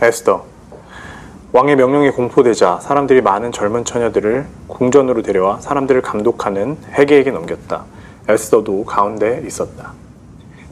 에스더. 왕의 명령이 공포되자 사람들이 많은 젊은 처녀들을 궁전으로 데려와 사람들을 감독하는 헤게에게 넘겼다. 에스더도 가운데 있었다.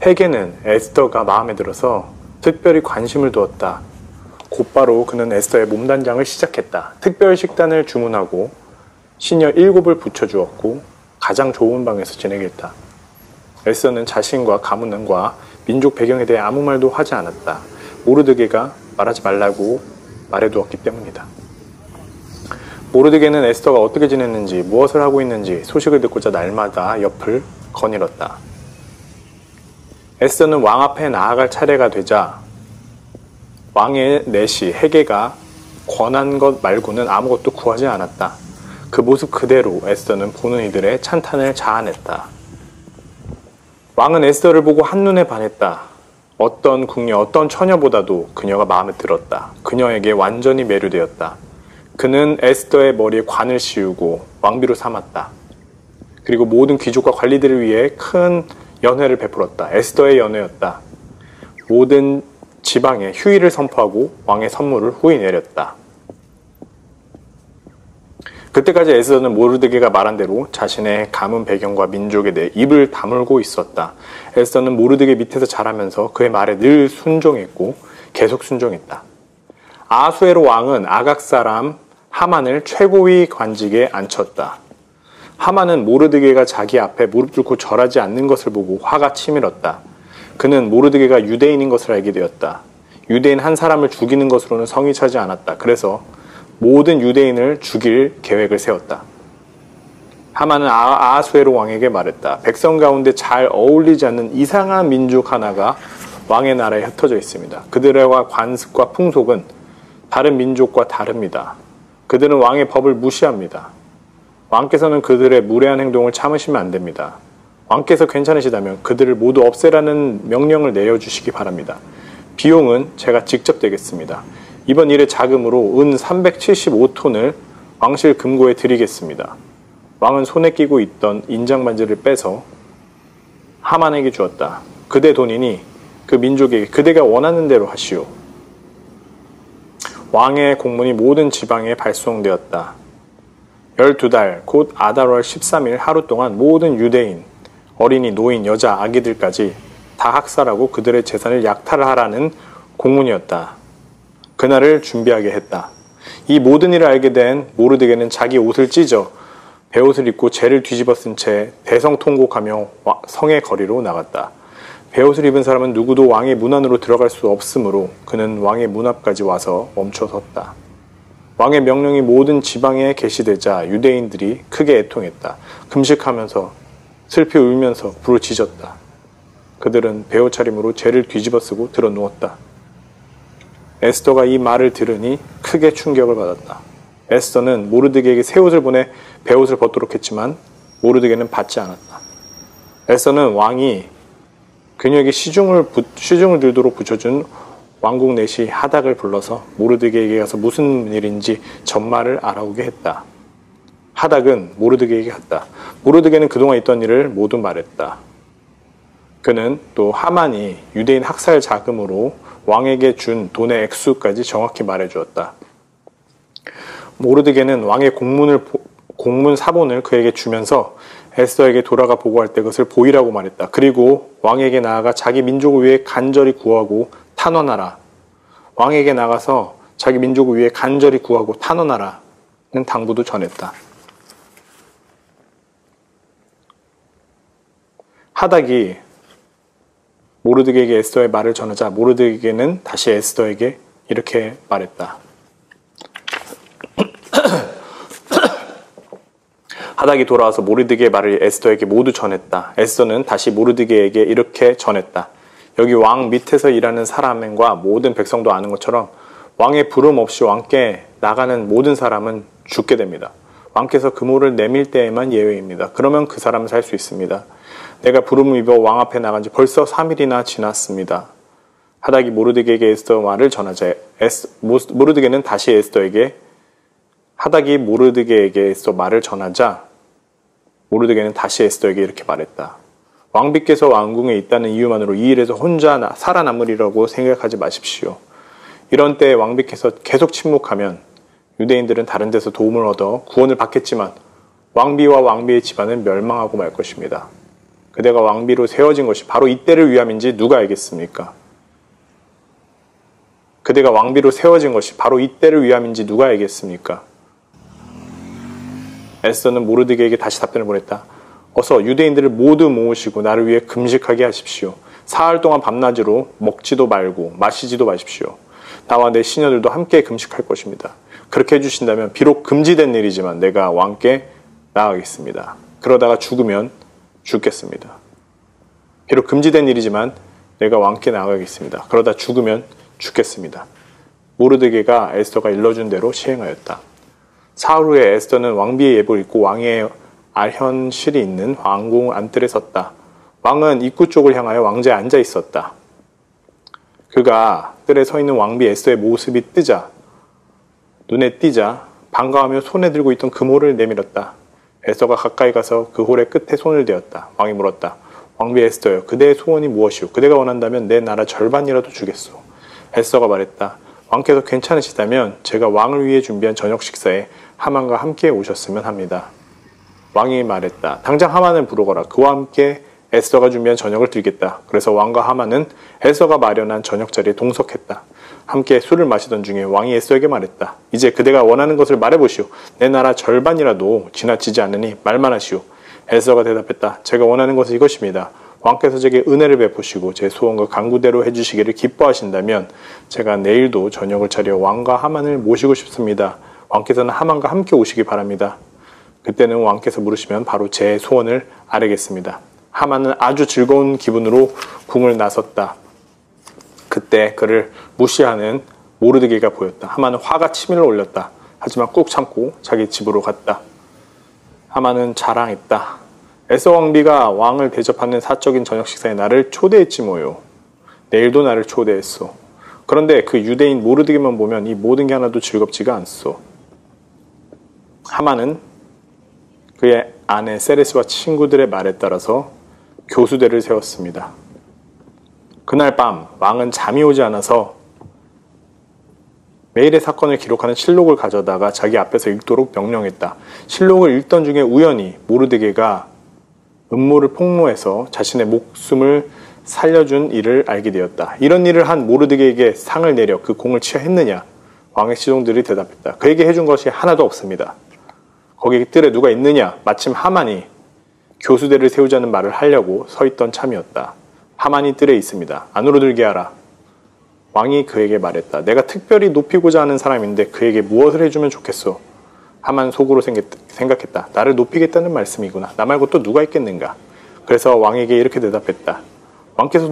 헤게는 에스더가 마음에 들어서 특별히 관심을 두었다. 곧바로 그는 에스더의 몸단장을 시작했다. 특별 식단을 주문하고 시녀 7을 붙여주었고 가장 좋은 방에서 지내게 했다. 에스더는 자신과 가문과 민족 배경에 대해 아무 말도 하지 않았다. 모르드게가 말하지 말라고 말해두었기 때문이다. 모르드게는 에스더가 어떻게 지냈는지 무엇을 하고 있는지 소식을 듣고자 날마다 옆을 거닐었다. 에스더는 왕 앞에 나아갈 차례가 되자 왕의 내시 헤게가 권한 것 말고는 아무것도 구하지 않았다. 그 모습 그대로 에스더는 보는 이들의 찬탄을 자아냈다. 왕은 에스더를 보고 한눈에 반했다. 어떤 궁녀, 어떤 처녀보다도 그녀가 마음에 들었다. 그녀에게 완전히 매료되었다. 그는 에스더의 머리에 관을 씌우고 왕비로 삼았다. 그리고 모든 귀족과 관리들을 위해 큰 연회를 베풀었다. 에스더의 연회였다. 모든 지방에 휴일을 선포하고 왕의 선물을 후히 내렸다. 그때까지 에스더는 모르드게가 말한 대로 자신의 가문 배경과 민족에 대해 입을 다물고 있었다. 에스더는 모르드게 밑에서 자라면서 그의 말에 늘 순종했고 계속 순종했다. 아수에로 왕은 아각 사람 하만을 최고위 관직에 앉혔다. 하만은 모르드게가 자기 앞에 무릎 꿇고 절하지 않는 것을 보고 화가 치밀었다. 그는 모르드게가 유대인인 것을 알게 되었다. 유대인 한 사람을 죽이는 것으로는 성이 차지 않았다. 그래서 모든 유대인을 죽일 계획을 세웠다. 하만은 아하수에로 왕에게 말했다. 백성 가운데 잘 어울리지 않는 이상한 민족 하나가 왕의 나라에 흩어져 있습니다. 그들의 관습과 풍속은 다른 민족과 다릅니다. 그들은 왕의 법을 무시합니다. 왕께서는 그들의 무례한 행동을 참으시면 안 됩니다. 왕께서 괜찮으시다면 그들을 모두 없애라는 명령을 내려주시기 바랍니다. 비용은 제가 직접 대겠습니다. 이번 일의 자금으로 은 375톤을 왕실 금고에 드리겠습니다. 왕은 손에 끼고 있던 인장반지를 빼서 하만에게 주었다. 그대 돈이니 그 민족에게 그대가 원하는 대로 하시오. 왕의 공문이 모든 지방에 발송되었다. 12달, 곧 아달월 13일 하루 동안 모든 유대인, 어린이, 노인, 여자, 아기들까지 다 학살하고 그들의 재산을 약탈하라는 공문이었다. 그날을 준비하게 했다. 이 모든 일을 알게 된 모르드게는 자기 옷을 찢어 베옷을 입고 재를 뒤집어 쓴 채 대성통곡하며 성의 거리로 나갔다. 베옷을 입은 사람은 누구도 왕의 문 안으로 들어갈 수 없으므로 그는 왕의 문 앞까지 와서 멈춰섰다. 왕의 명령이 모든 지방에 게시되자 유대인들이 크게 애통했다. 금식하면서 슬피 울면서 부르짖었다. 그들은 베옷 차림으로 재를 뒤집어 쓰고 들어 누웠다. 에스더가 이 말을 들으니 크게 충격을 받았다. 에스더는 모르드게에게 새 옷을 보내 베옷을 벗도록 했지만 모르드게는 받지 않았다. 에스더는 왕이 그녀에게 시중을 들도록 붙여준 왕국 내시 하닥을 불러서 모르드게에게 가서 무슨 일인지 전말을 알아오게 했다. 하닥은 모르드게에게 갔다. 모르드게는 그동안 있던 일을 모두 말했다. 그는 또 하만이 유대인 학살 자금으로 왕에게 준 돈의 액수까지 정확히 말해주었다. 모르드게는 왕의 공문 사본을 그에게 주면서 에스더에게 돌아가 보고할 때 그것을 보이라고 말했다. 그리고 왕에게 나아가 자기 민족을 위해 간절히 구하고 탄원하라. 왕에게 나가서 자기 민족을 위해 간절히 구하고 탄원하라는 당부도 전했다. 하닥이 모르드게에게 에스더의 말을 전하자 모르드게는 다시 에스더에게 이렇게 말했다. 하닥이 돌아와서 모르드게의 말을 에스더에게 모두 전했다. 에스더는 다시 모르드게에게 이렇게 전했다. 여기 왕 밑에서 일하는 사람과 모든 백성도 아는 것처럼 왕의 부름 없이 왕께 나가는 모든 사람은 죽게 됩니다. 왕께서 금호를 내밀 때에만 예외입니다. 그러면 그 사람은 살 수 있습니다. 내가 부름을 입어 왕 앞에 나간 지 벌써 3일이나 지났습니다. 하닥이 모르드게에게 에스더 말을 전하자 모르드게는 다시 에스더에게 하닥이 모르드게에게 에스더 말을 전하자 모르드게는 다시 에스더에게 이렇게 말했다. 왕비께서 왕궁에 있다는 이유만으로 이 일에서 혼자 살아남으리라고 생각하지 마십시오. 이런 때에 왕비께서 계속 침묵하면 유대인들은 다른 데서 도움을 얻어 구원을 받겠지만 왕비와 왕비의 집안은 멸망하고 말 것입니다. 그대가 왕비로 세워진 것이 바로 이때를 위함인지 누가 알겠습니까? 그대가 왕비로 세워진 것이 바로 이때를 위함인지 누가 알겠습니까? 에스더는 모르드게에게 다시 답변을 보냈다. 어서 유대인들을 모두 모으시고 나를 위해 금식하게 하십시오. 사흘 동안 밤낮으로 먹지도 말고 마시지도 마십시오. 나와 내 시녀들도 함께 금식할 것입니다. 그렇게 해주신다면 비록 금지된 일이지만 내가 왕께 나아가겠습니다. 그러다가 죽으면 죽겠습니다. 비록 금지된 일이지만 내가 왕께 나아가겠습니다. 그러다 죽으면 죽겠습니다. 모르드게가 에스더가 일러준 대로 시행하였다. 사흘 후에 에스더는 왕비의 예복을 입고 왕의 아현실이 있는 왕궁 안뜰에 섰다. 왕은 입구 쪽을 향하여 왕자에 앉아 있었다. 그가 뜰에 서 있는 왕비 에스더의 모습이 눈에 띄자 반가워하며 손에 들고 있던 금홀을 내밀었다. 에스더가 가까이 가서 그 홀의 끝에 손을 대었다. 왕이 물었다. 왕비 에스더여, 그대의 소원이 무엇이오? 그대가 원한다면 내 나라 절반이라도 주겠소. 에스더가 말했다. 왕께서 괜찮으시다면 제가 왕을 위해 준비한 저녁 식사에 하만과 함께 오셨으면 합니다. 왕이 말했다. 당장 하만을 부르거라. 그와 함께 에스더가 준비한 저녁을 드리겠다. 그래서 왕과 하만은 에스더가 마련한 저녁 자리에 동석했다. 함께 술을 마시던 중에 왕이 에스더에게 말했다. 이제 그대가 원하는 것을 말해보시오. 내 나라 절반이라도 지나치지 않으니 말만 하시오. 에스더가 대답했다. 제가 원하는 것은 이것입니다. 왕께서 제게 은혜를 베푸시고 제 소원과 간구대로 해주시기를 기뻐하신다면 제가 내일도 저녁을 차려 왕과 하만을 모시고 싶습니다. 왕께서는 하만과 함께 오시기 바랍니다. 그때는 왕께서 물으시면 바로 제 소원을 아뢰겠습니다. 하만은 아주 즐거운 기분으로 궁을 나섰다. 그때 그를 무시하는 모르드게가 보였다. 하만은 화가 치밀어 올렸다. 하지만 꾹 참고 자기 집으로 갔다. 하만은 자랑했다. 에스더 왕비가 왕을 대접하는 사적인 저녁 식사에 나를 초대했지 뭐요. 내일도 나를 초대했소. 그런데 그 유대인 모르드게만 보면 이 모든 게 하나도 즐겁지가 않소. 하만은 그의 아내 세레스와 친구들의 말에 따라서 교수대를 세웠습니다. 그날 밤 왕은 잠이 오지 않아서 매일의 사건을 기록하는 실록을 가져다가 자기 앞에서 읽도록 명령했다. 실록을 읽던 중에 우연히 모르드게가 음모를 폭로해서 자신의 목숨을 살려준 일을 알게 되었다. 이런 일을 한 모르드게에게 상을 내려 그 공을 취하했느냐? 왕의 시종들이 대답했다. 그에게 해준 것이 하나도 없습니다. 거기 뜰에 누가 있느냐? 마침 하만이 교수대를 세우자는 말을 하려고 서 있던 참이었다. 하만이 뜰에 있습니다. 안으로 들게 하라. 왕이 그에게 말했다. 내가 특별히 높이고자 하는 사람인데 그에게 무엇을 해주면 좋겠소? 하만 속으로 생각했다. 나를 높이겠다는 말씀이구나. 나 말고 또 누가 있겠는가? 그래서 왕에게 이렇게 대답했다. 왕께서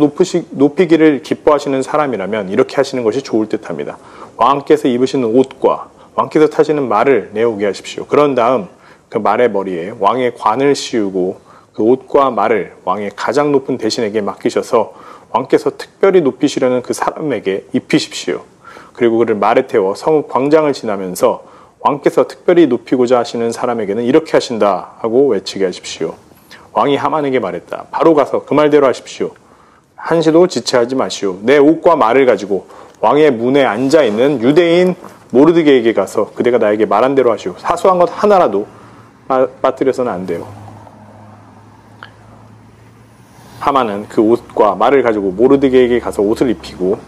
높이기를 기뻐하시는 사람이라면 이렇게 하시는 것이 좋을 듯합니다. 왕께서 입으시는 옷과 왕께서 타시는 말을 내오게 하십시오. 그런 다음 그 말의 머리에 왕의 관을 씌우고 그 옷과 말을 왕의 가장 높은 대신에게 맡기셔서 왕께서 특별히 높이시려는 그 사람에게 입히십시오. 그리고 그를 말에 태워 성읍 광장을 지나면서 왕께서 특별히 높이고자 하시는 사람에게는 이렇게 하신다 하고 외치게 하십시오. 왕이 하만에게 말했다. 바로 가서 그 말대로 하십시오. 한시도 지체하지 마시오. 내 옷과 말을 가지고 왕의 문에 앉아있는 유대인 모르드게에게 가서 그대가 나에게 말한 대로 하시오. 사소한 것 하나라도 빠뜨려서는 안 돼요. 하만은 그 옷과 말을 가지고 모르드게에게 가서 옷을 입히고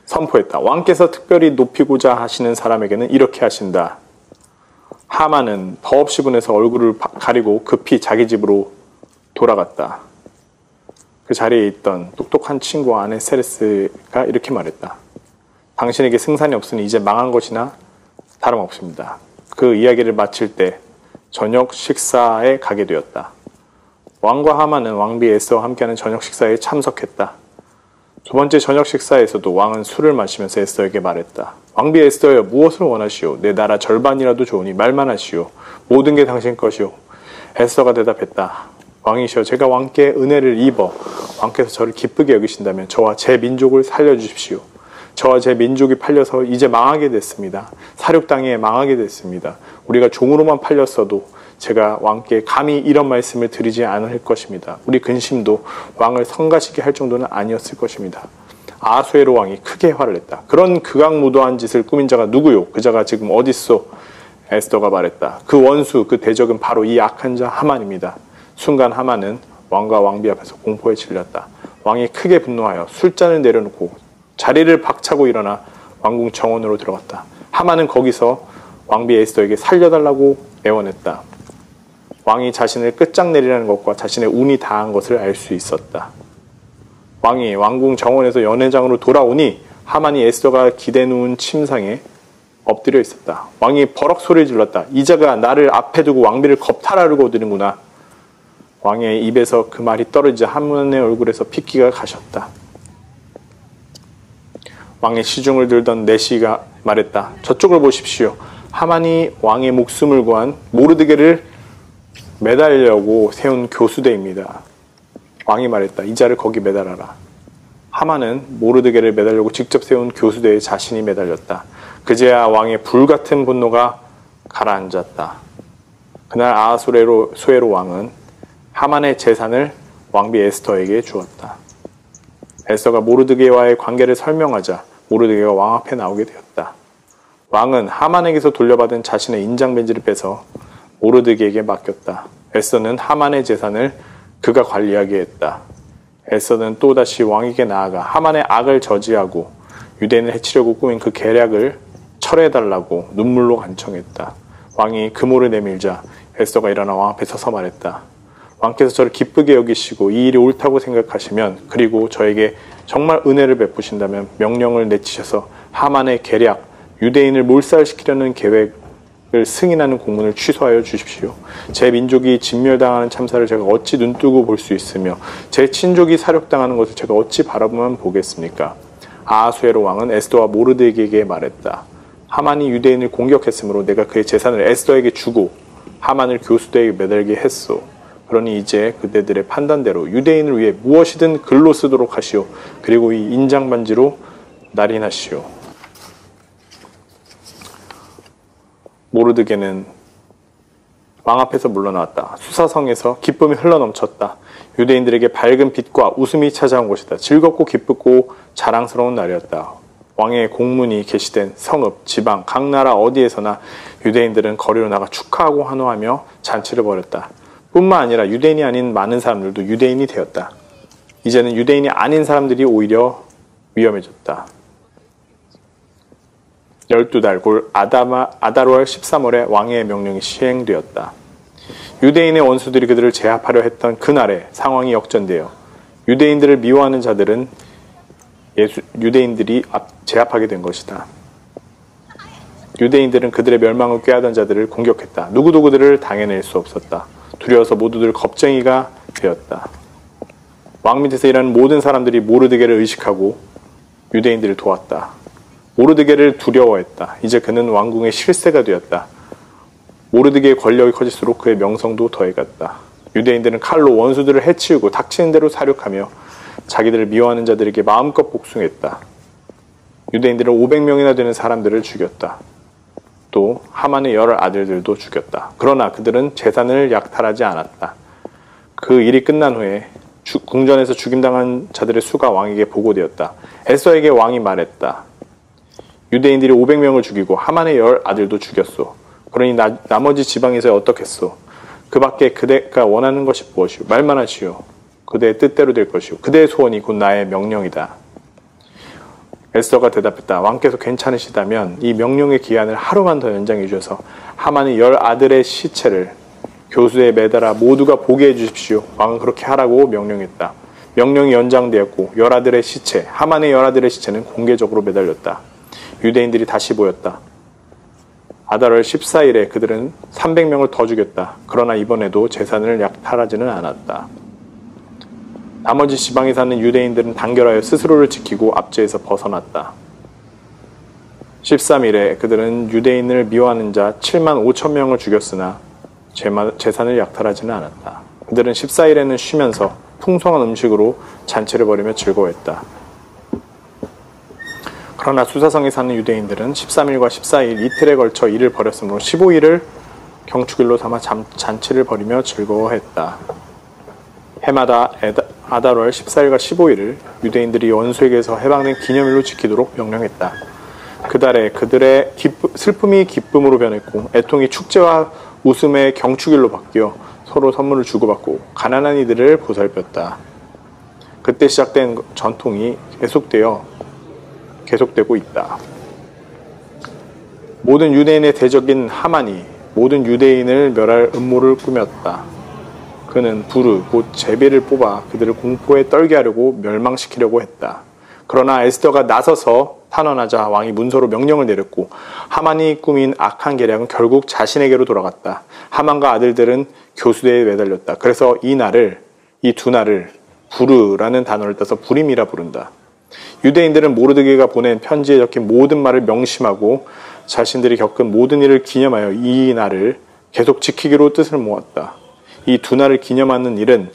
선포했다. 왕께서 특별히 높이고자 하시는 사람에게는 이렇게 하신다. 하만은 더없이 분해서 얼굴을 가리고 급히 자기 집으로 돌아갔다. 그 자리에 있던 똑똑한 친구와 아내 세레스가 이렇게 말했다. 당신에게 승산이 없으니 이제 망한 것이나 다름없습니다. 그 이야기를 마칠 때 저녁 식사에 가게 되었다. 왕과 하만은 왕비 에스더와 함께하는 저녁 식사에 참석했다. 두 번째 저녁 식사에서도 왕은 술을 마시면서 에스더에게 말했다. 왕비 에스더여, 무엇을 원하시오? 내 나라 절반이라도 좋으니 말만 하시오. 모든 게 당신 것이오. 에스더가 대답했다. 왕이시여, 제가 왕께 은혜를 입어 왕께서 저를 기쁘게 여기신다면 저와 제 민족을 살려주십시오. 저와 제 민족이 팔려서 이제 망하게 됐습니다. 사륙당해 망하게 됐습니다. 우리가 종으로만 팔렸어도 제가 왕께 감히 이런 말씀을 드리지 않을 것입니다. 우리 근심도 왕을 성가시게 할 정도는 아니었을 것입니다. 아수에로 왕이 크게 화를 냈다. 그런 극악무도한 짓을 꾸민 자가 누구요? 그 자가 지금 어딨소? 에스더가 말했다. 그 원수, 그 대적은 바로 이 악한 자 하만입니다. 순간 하만은 왕과 왕비 앞에서 공포에 질렸다. 왕이 크게 분노하여 술잔을 내려놓고 자리를 박차고 일어나 왕궁 정원으로 들어갔다. 하만은 거기서 왕비 에스더에게 살려달라고 애원했다. 왕이 자신을 끝장내리라는 것과 자신의 운이 다한 것을 알 수 있었다. 왕이 왕궁 정원에서 연회장으로 돌아오니 하만이 에스더가 기대 놓은 침상에 엎드려 있었다. 왕이 버럭 소리를 질렀다. 이자가 나를 앞에 두고 왕비를 겁탈하려고 드는구나. 왕의 입에서 그 말이 떨어지자 하만의 얼굴에서 핏기가 가셨다. 왕의 시중을 들던 내시가 말했다. 저쪽을 보십시오. 하만이 왕의 목숨을 구한 모르드게를 매달려고 세운 교수대입니다. 왕이 말했다. 이자를 거기 매달아라. 하만은 모르드게를 매달려고 직접 세운 교수대에 자신이 매달렸다. 그제야 왕의 불같은 분노가 가라앉았다. 그날 아하수에로 왕은 하만의 재산을 왕비 에스더에게 주었다. 에스더가 모르드게와의 관계를 설명하자 모르드게가 왕 앞에 나오게 되었다. 왕은 하만에게서 돌려받은 자신의 인장벤지를 빼서 모르드게에게 맡겼다. 에스더는 하만의 재산을 그가 관리하게 했다. 에스더는 또다시 왕에게 나아가 하만의 악을 저지하고 유대인을 해치려고 꾸민 그 계략을 철회해달라고 눈물로 간청했다. 왕이 금호를 내밀자 에스더가 일어나 왕 앞에 서서 말했다. 왕께서 저를 기쁘게 여기시고 이 일이 옳다고 생각하시면 그리고 저에게 정말 은혜를 베푸신다면 명령을 내치셔서 하만의 계략, 유대인을 몰살시키려는 계획을 승인하는 공문을 취소하여 주십시오. 제 민족이 진멸당하는 참사를 제가 어찌 눈뜨고 볼 수 있으며 제 친족이 사륙당하는 것을 제가 어찌 바라보면 보겠습니까? 아하수에로 왕은 에스더와 모르드게에게 말했다. 하만이 유대인을 공격했으므로 내가 그의 재산을 에스더에게 주고 하만을 교수대에 매달게 했소. 그러니 이제 그대들의 판단대로 유대인을 위해 무엇이든 글로 쓰도록 하시오. 그리고 이 인장반지로 날인하시오. 모르드게는 왕 앞에서 물러나왔다. 수사성에서 기쁨이 흘러넘쳤다. 유대인들에게 밝은 빛과 웃음이 찾아온 것이다. 즐겁고 기쁘고 자랑스러운 날이었다. 왕의 공문이 게시된 성읍, 지방, 각 나라 어디에서나 유대인들은 거리로 나가 축하하고 환호하며 잔치를 벌였다. 뿐만 아니라 유대인이 아닌 많은 사람들도 유대인이 되었다. 이제는 유대인이 아닌 사람들이 오히려 위험해졌다. 12달 곧 아달월 13월에 왕의 명령이 시행되었다. 유대인의 원수들이 그들을 제압하려 했던 그날에 상황이 역전되어 유대인들을 미워하는 자들은 유대인들이 제압하게 된 것이다. 유대인들은 그들의 멸망을 꾀하던 자들을 공격했다. 누구도 그들을 당해낼 수 없었다. 두려워서 모두들 겁쟁이가 되었다. 왕 밑에서 일하는 모든 사람들이 모르드게를 의식하고 유대인들을 도왔다. 모르드게를 두려워했다. 이제 그는 왕궁의 실세가 되었다. 모르드게의 권력이 커질수록 그의 명성도 더해갔다. 유대인들은 칼로 원수들을 해치우고 닥치는 대로 사륙하며 자기들을 미워하는 자들에게 마음껏 복숭했다. 유대인들은 500명이나 되는 사람들을 죽였다. 또 하만의 여러 아들들도 죽였다. 그러나 그들은 재산을 약탈하지 않았다. 그 일이 끝난 후에 궁전에서 죽임당한 자들의 수가 왕에게 보고되었다. 에스더에게 왕이 말했다. 유대인들이 500명을 죽이고 하만의 열 아들도 죽였소. 그러니 나머지 지방에서 어떻겠소? 그 밖에 그대가 원하는 것이 무엇이오? 말만 하시오. 그대의 뜻대로 될 것이오. 그대의 소원이 곧 나의 명령이다. 에스더가 대답했다. 왕께서 괜찮으시다면 이 명령의 기한을 하루만 더 연장해 주셔서 하만의 열 아들의 시체를 교수에 매달아 모두가 보게 해주십시오. 왕은 그렇게 하라고 명령했다. 명령이 연장되었고 열 아들의 시체, 하만의 열 아들의 시체는 공개적으로 매달렸다. 유대인들이 다시 모였다. 아달월 14일에 그들은 300명을 더 죽였다. 그러나 이번에도 재산을 약탈하지는 않았다. 나머지 지방에 사는 유대인들은 단결하여 스스로를 지키고 압제에서 벗어났다. 13일에 그들은 유대인을 미워하는 자 7만 5천 명을 죽였으나 재산을 약탈하지는 않았다. 그들은 14일에는 쉬면서 풍성한 음식으로 잔치를 벌이며 즐거워했다. 그러나 수사성에 사는 유대인들은 13일과 14일 이틀에 걸쳐 일을 벌였으므로 15일을 경축일로 삼아 잔치를 벌이며 즐거워했다. 해마다 아달월 14일과 15일을 유대인들이 원수에게서 해방된 기념일로 지키도록 명령했다. 그달에 그들의 슬픔이 기쁨으로 변했고 애통이 축제와 웃음의 경축일로 바뀌어 서로 선물을 주고받고 가난한 이들을 보살폈다. 그때 시작된 전통이 계속되고 있다. 모든 유대인의 대적인 하만이 모든 유대인을 멸할 음모를 꾸몄다. 그는 부르 곧 제비를 뽑아 그들을 공포에 떨게 하려고 멸망시키려고 했다. 그러나 에스더가 나서서 탄원하자 왕이 문서로 명령을 내렸고 하만이 꾸민 악한 계략은 결국 자신에게로 돌아갔다. 하만과 아들들은 교수대에 매달렸다. 그래서 이 두 날을 부르라는 단어를 따서 부림이라 부른다. 유대인들은 모르드게가 보낸 편지에 적힌 모든 말을 명심하고 자신들이 겪은 모든 일을 기념하여 이 날을 계속 지키기로 뜻을 모았다. 이 두 날을 기념하는 일은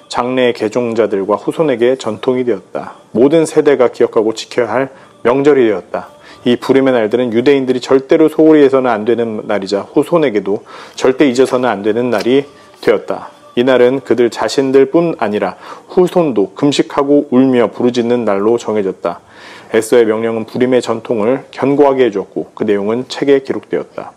장래의 계종자들과 후손에게 전통이 되었다. 모든 세대가 기억하고 지켜야 할 명절이 되었다. 이 부림의 날들은 유대인들이 절대로 소홀히 해서는 안 되는 날이자 후손에게도 절대 잊어서는 안 되는 날이 되었다. 이 날은 그들 자신들뿐 아니라 후손도 금식하고 울며 부르짖는 날로 정해졌다. 에스더의 명령은 부림의 전통을 견고하게 해주었고 그 내용은 책에 기록되었다.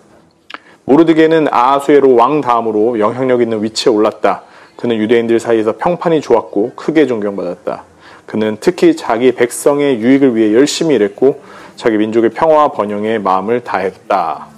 모르드게는 아하수에로 왕 다음으로 영향력 있는 위치에 올랐다. 그는 유대인들 사이에서 평판이 좋았고 크게 존경받았다. 그는 특히 자기 백성의 유익을 위해 열심히 일했고 자기 민족의 평화와 번영에 마음을 다했다.